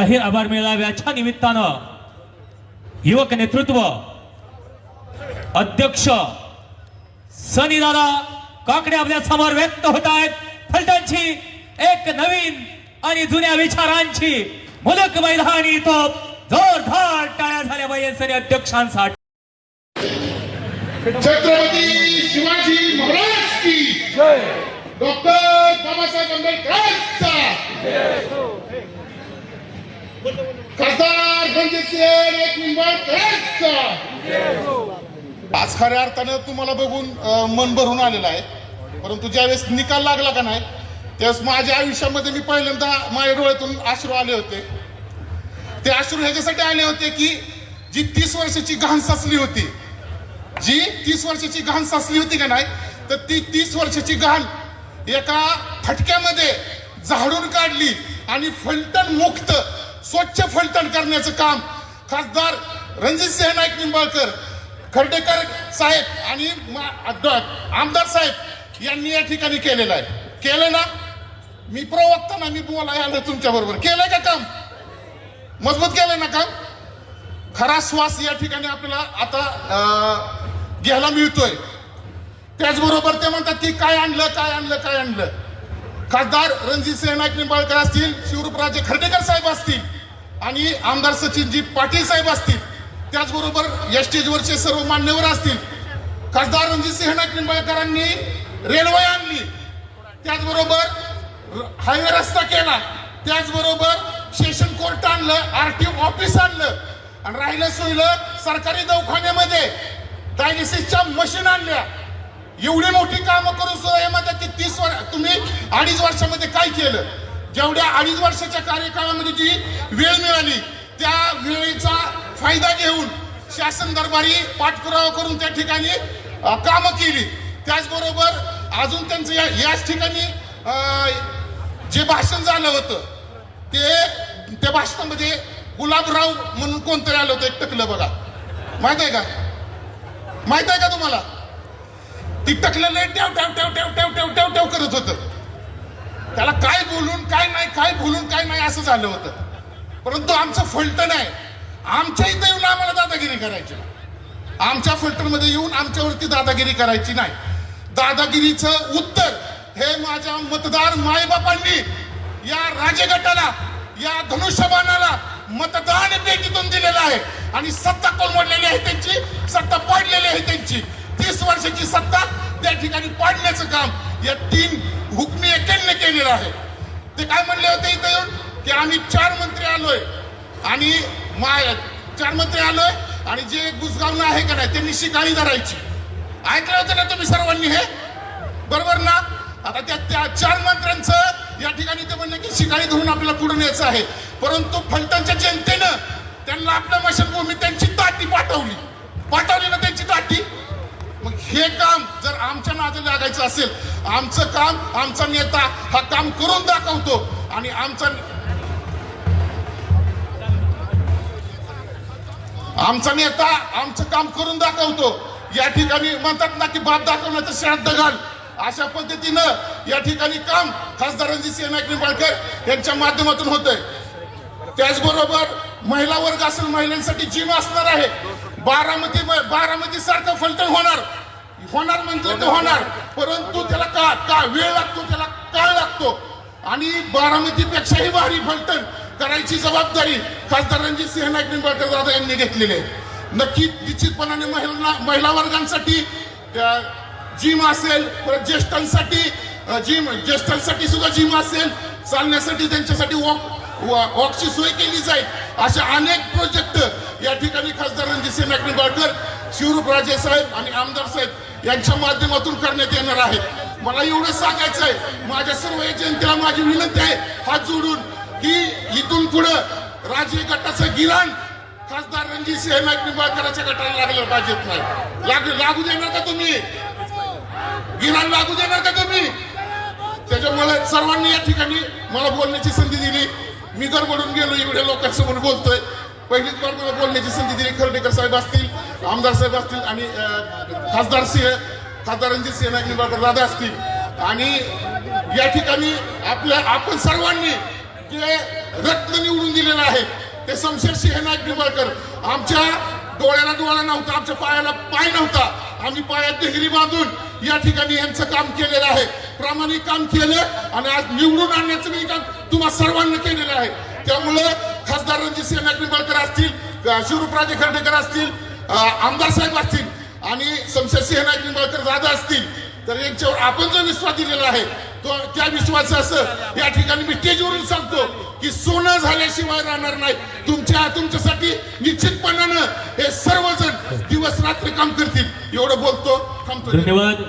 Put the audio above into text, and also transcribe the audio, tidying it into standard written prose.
जाहीर आभार मेळाव्याच्या निमित्तानं युवक नेतृत्व अध्यक्ष सनी दादा काकडे आपल्या समोर व्यक्त होत आहेत। फलटणची एक नवीन आणि जुन्या विचारांची मुलक मैदानी इथं जोरदार टाळ्या झाल्या पाहिजे सनी अध्यक्षांसाठी। छत्रपती शिवाजी महाराज की जय। डॉक्टर बाबासाहेब आंबेडकरांचा खासदार रणजितसिंह निंबाळकरांचा। आज खऱ्या अर्थानं तुम्हाला बघून मन भरून आलेलं आहे, परंतु ज्यावेळेस निकाल लागला का नाही त्यावेळेस माझ्या आयुष्यामध्ये मी पहिल्यांदा माझ्या डोळ्यातून अश्रू आले होते। ते अश्रू ह्याच्यासाठी आले होते की जी 30 वर्षाची घाण साचली होती, जी 30 वर्षाची घाण साचली होती का नाही, तर ती 30 वर्षाची घाण एका फटक्यामध्ये झाडून काढली आणि फलटण मुक्त स्वच्छ फलटण करण्याचं काम खासदार रणजितसिंह नाईक निंबाळकर, खर्डेकर साहेब आणि आमदार साहेब यांनी या ठिकाणी केलेलं आहे। केलं ना, मी प्रवक्ता ना, मी बोलायला आलो तुमच्या बरोबर। केलंय का काम? मजबूत केलंय ना काम? खरा श्वास या ठिकाणी आपल्याला आता घ्यायला मिळतोय। त्याचबरोबर ते म्हणतात की काय आणलं काय आणलं काय आणलं। खासदार रणजितसिंह नाईक निंबाळकर असतील, शिवरूपराजे खर्डेकर साहेब असतील आणि आमदार सचिनजी पाटील साहेब असतील, त्याचबरोबर या स्टेजवरचे सर्व मान्यवर असतील। खासदार रणजितसिंह नाईक निंबाळकरांनी रेल्वे आणली, त्याचबरोबर हायवे रस्ता केला, त्याचबरोबर सेशन कोर्ट आणलं, आरटीओ ऑफिस आणलं आणि राहिलं सोयलं सरकारी दवाखान्यामध्ये डायलिसिसच्या मशीन आणल्या। एवढी मोठी कामं करून सुद्धा यामध्ये की 30 वर्ष तुम्ही 2.5 वर्षामध्ये काय केलं? जेवढ्या 2.5 वर्षाच्या कार्यकाळामध्ये जी वेळ मिळाली त्या वेळेचा फायदा घेऊन शासन दरबारी पाठपुरावा करून त्या ठिकाणी कामं केली। त्याचबरोबर अजून त्यांचं याच ठिकाणी जे भाषण झालं होतं त्या भाषणामध्ये गुलाबराव म्हणून कोणतरी आलं होतं, एक टकलं बघा, माहित आहे का? माहित आहे का तुम्हाला? ती टकलेलं टेव टेव टेव टेव टेव टेव टेव टेव करत होतं। त्याला काय बोलून काय नाही, काय बोलून काय नाही असं झालं होतं। परंतु आमचं फलटण आहे, आमच्या इथं येऊन आम्हाला दादागिरी करायची नाही, आमच्या फलटणमध्ये येऊन आमच्यावरती दादागिरी करायची नाही। दादागिरीचं उत्तर हे माझ्या मतदार मायबापांनी या राजगटाला, या धनुष्यबाणाला मतदान पेटीतून दिलेलं आहे आणि सत्ता कोलमडलेली आहे त्यांची, सत्ता पाडलेली आहे त्यांची। 30 वर्षाची सत्ता त्या ठिकाणी पाडण्याचं काम या 3 हुकमी एकेने केलेलं आहे। ते काय म्हणले होते इथं येऊन की आम्ही 4 मंत्री आलोय आणि 4 मंत्री आलोय आणि जे गुसगावनं आहे का नाही त्यांनी शिकाळी धरायची। ऐकलं होतं ना तुम्ही सर्वांनी हे? बरोबर ना? आता त्या 4 मंत्र्यांचं या ठिकाणी ते म्हणणं की शिकाळी धरून आपल्याला पुढे न्यायचं आहे, परंतु फलटणच्या जनतेनं त्यांना आपल्या मशानभूमी त्यांची ताटी पाठवली ना, त्यांची ताटी। मग हे काम जर आमच्या नादी लागायचं असेल, आमचं काम, आमचा नेता हा काम करून दाखवतो आणि आमचा नेता आमचं काम करून दाखवतो। या ठिकाणी म्हणतात ना की बाप दाखवण्याचं श्राद्ध घाल, अशा पद्धतीनं या ठिकाणी काम खासदार रणजितसिंह नाईक निंबाळकर यांच्या माध्यमातून होतंय। त्याचबरोबर महिला वर्ग असेल, महिलांसाठी जिम असणार आहे। बारामती सारखं फलटण होणार म्हणजे ते होणार, परंतु त्याला का वेळ लागतो, त्याला काळ लागतो आणि बारामतीपेक्षाही भारी फलटण करायची जबाबदारी खासदार रणजितसिंह नाईक निंबाळकर दादा यांनी घेतलेली आहे। नक्की निश्चितपणाने महिला वर्गांसाठी जिम असेल, परत ज्येष्ठांसाठी सुद्धा जिम असेल, चालण्यासाठी त्यांच्यासाठी वॉकची सोय केली जाईल। अशा अनेक प्रोजेक्ट या ठिकाणी खासदार रणजितसिंह नाईक निंबाळकर, शिवरूपराजे साहेब आणि आमदार साहेब यांच्या माध्यमातून करण्यात येणार आहे। मला एवढं सांगायचं आहे, माझ्या सर्व जनतेला माझी विनंती आहे हात जोडून की इथून पुढे राजकीय गटाचं गिराण खासदार रणजितसिंह नाईक निंबाळकरांच्या गटाला लागलं पाहिजेत नाही। लागू देणार का तुम्ही? गिराण लागू देणार का तुम्ही? त्याच्यामुळे सर्वांनी या ठिकाणी मला बोलण्याची संधी दिली। मी गडबडून गेलो, एवढ्या लोकांसमोर बोलतोय। पहिलीच बार मला बोलण्याची संधी दिली। खर्डेकर साहेब असतील, आमदार साहेब असतील आणि खासदार रणजितसिंह नाईक निंबाळकर दादा असतील आणि या ठिकाणी आपण सर्वांनी जे रत्न निवडून दिलेलं आहे ते शमशेर सिंह नाईक निंबाळकर. आमच्या डोळ्याला डोळा नव्हता, आमच्या पायाला पाय नव्हता, आम्ही पायात देहरी बांधून या ठिकाणी यांचं काम केलेलं आहे. प्रामाणिक काम केलं आणि आज निवडून आणण्याचं मी काम तुम्हा सर्वांना केलेलं आहे. त्यामुळं खासदार रणजितसिंह नाईक निंबाळकर असतील, शिवरूपराजे खर्डेकर असतील, आमदार साहेब असतील आणि शमशेरसिंह नाईक निंबाळकर दादा असतील, तर यांच्यावर आपण जो विश्वास दिलेला आहे तो त्या विश्वासाचं या ठिकाणी मी स्टेजवरून सांगतो की सोनं झाल्याशिवाय राहणार नाही. तुमच्यासाठी निश्चितपणानं हे सर्वजण दिवस रात्र काम करतील. एवढं बोलतो, थांबतो. धन्यवाद.